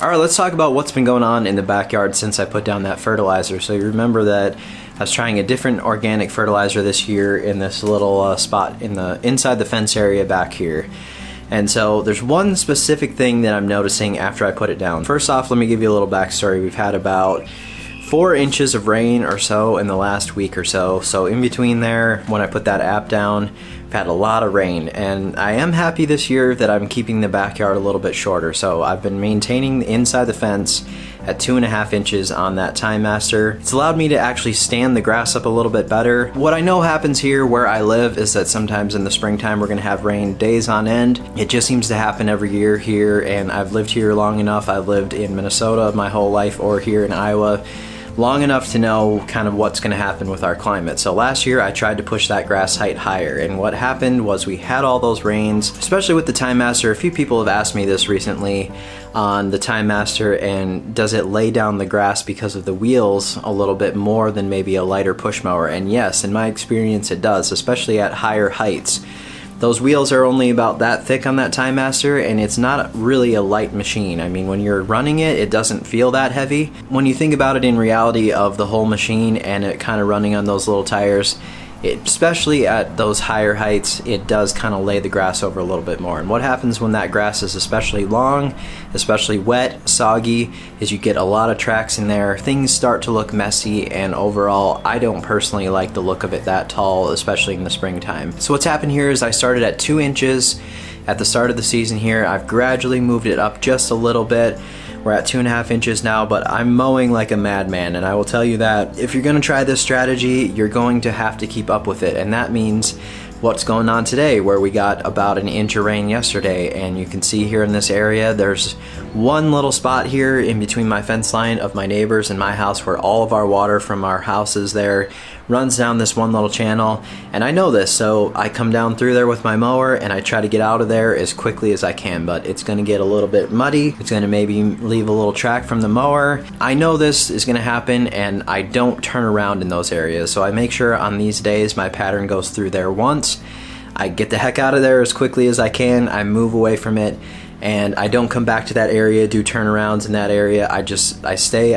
All right, let's talk about what's been going on in the backyard since I put down that fertilizer. So you remember that I was trying a different organic fertilizer this year in this little spot in the inside the fence area back here. And so there's one specific thing that I'm noticing after I put it down. First off, let me give you a little backstory. We've had about 4 inches of rain or so in the last week or so. So in between there, when I put that app down, I've had a lot of rain, and I am happy this year that I'm keeping the backyard a little bit shorter. So I've been maintaining inside the fence at 2.5 inches on that Time Master. It's allowed me to actually stand the grass up a little bit better. What I know happens here where I live is that sometimes in the springtime we're gonna have rain days on end. It just seems to happen every year here, and I've lived here long enough. I've lived in Minnesota my whole life, or here in Iowa long enough to know kind of what's going to happen with our climate. So last year I tried to push that grass height higher, and what happened was we had all those rains, especially with the Time Master. A few people have asked me this recently on the Time Master, and does it lay down the grass because of the wheels a little bit more than maybe a lighter push mower? And yes, in my experience it does, especially at higher heights. Those wheels are only about that thick on that Time Master, and it's not really a light machine. I mean, when you're running it, it doesn't feel that heavy. When you think about it in reality of the whole machine and it kind of running on those little tires, especially at those higher heights, it does kind of lay the grass over a little bit more. And what happens when that grass is especially long, especially wet, soggy, is you get a lot of tracks in there. Things start to look messy, and overall, I don't personally like the look of it that tall, especially in the springtime. So what's happened here is I started at 2 inches at the start of the season here. I've gradually moved it up just a little bit. We're at 2.5 inches now, but I'm mowing like a madman, and I will tell you that if you're gonna try this strategy, you're going to have to keep up with it. And that means what's going on today, where we got about 1 inch of rain yesterday, and you can see here in this area, there's one little spot here in between my fence line of my neighbors and my house where all of our water from our houses there runs down this one little channel. And I know this, so I come down through there with my mower and I try to get out of there as quickly as I can, but it's gonna get a little bit muddy. It's gonna maybe leave a little track from the mower. I know this is gonna happen, and I don't turn around in those areas. So I make sure on these days my pattern goes through there once. I get the heck out of there as quickly as I can. I move away from it, and I don't come back to that area, do turnarounds in that area. I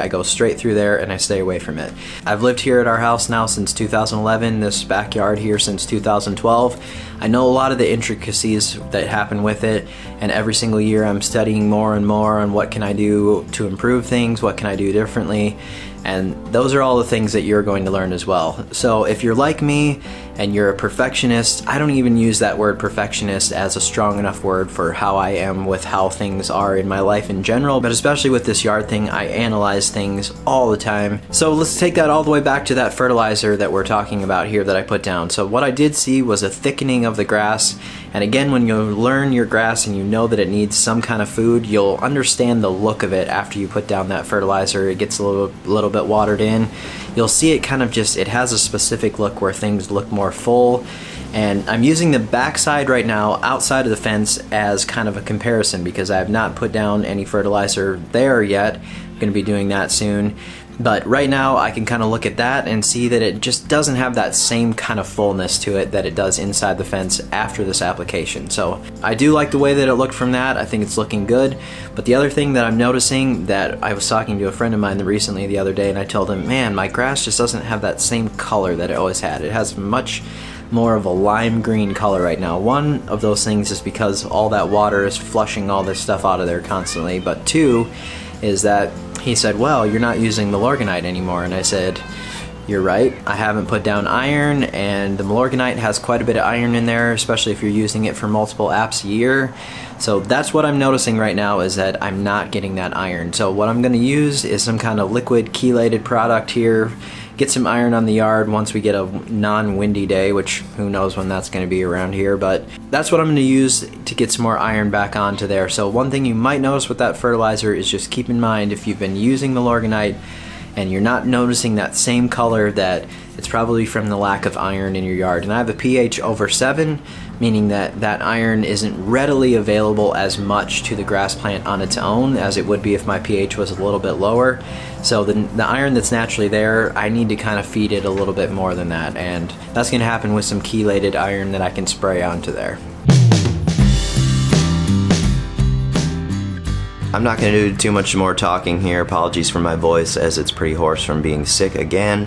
go straight through there and I stay away from it. I've lived here at our house now since 2011, this backyard here since 2012. I know a lot of the intricacies that happen with it, and every single year I'm studying more and more on what can I do to improve things, what can I do differently, and those are all the things that you're going to learn as well. So if you're like me and you're a perfectionist, I don't even use that word perfectionist as a strong enough word for how I am with how things are in my life in general, but especially with this yard thing, I analyze things all the time. So let's take that all the way back to that fertilizer that we're talking about here that I put down. So what I did see was a thickening of the grass, and again, when you learn your grass and you know that it needs some kind of food, you'll understand the look of it after you put down that fertilizer. It gets a little bit watered in. You'll see it kind of it has a specific look where things look more full. And I'm using the backside right now outside of the fence as kind of a comparison, because I have not put down any fertilizer there yet. I'm going to be doing that soon. But right now I can kind of look at that and see that it just doesn't have that same kind of fullness to it that it does inside the fence after this application. So I do like the way that it looked from that. I think it's looking good. But the other thing that I'm noticing, that I was talking to a friend of mine recently the other day, and I told him, man, my grass just doesn't have that same color that it always had. It has much more of a lime green color right now. One of those things is because all that water is flushing all this stuff out of there constantly, but two is that he said, well, you're not using Milorganite anymore. And I said, you're right, I haven't put down iron, and the Milorganite has quite a bit of iron in there, especially if you're using it for multiple apps a year. So that's what I'm noticing right now, is that I'm not getting that iron. So what I'm going to use is some kind of liquid chelated product here, get some iron on the yard once we get a non-windy day, which who knows when that's going to be around here, but that's what I'm going to use to get some more iron back onto there. So one thing you might notice with that fertilizer is just keep in mind, if you've been using Milorganite and you're not noticing that same color, that it's probably from the lack of iron in your yard. And I have a pH over 7, meaning that that iron isn't readily available as much to the grass plant on its own as it would be if my pH was a little bit lower. So the iron that's naturally there, I need to kind of feed it a little bit more than that, and that's going to happen with some chelated iron that I can spray onto there. I'm not going to do too much more talking here. Apologies for my voice as it's pretty hoarse from being sick again.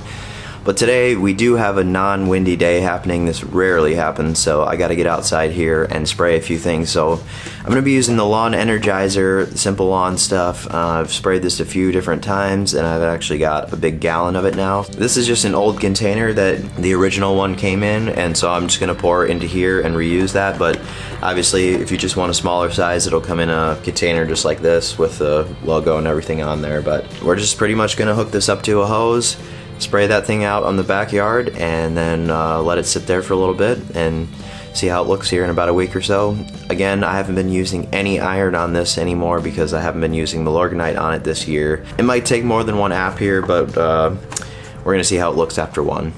But today we do have a non-windy day happening. This rarely happens, so I got to get outside here and spray a few things. So I'm going to be using the Lawn Energizer, simple lawn stuff. I've sprayed this a few different times, and I've actually got a big gallon of it now. This is just an old container that the original one came in, and so I'm just going to pour it into here and reuse that. But obviously, if you just want a smaller size, it'll come in a container just like this with the logo and everything on there. But we're just pretty much going to hook this up to a hose, spray that thing out on the backyard, and then let it sit there for a little bit and see how it looks here in about a week or so. Again, I haven't been using any iron on this anymore because I haven't been using Milorganite on it this year. It might take more than one app here, but we're gonna see how it looks after one.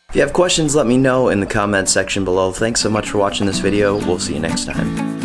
If you have questions, let me know in the comments section below. Thanks so much for watching this video. We'll see you next time.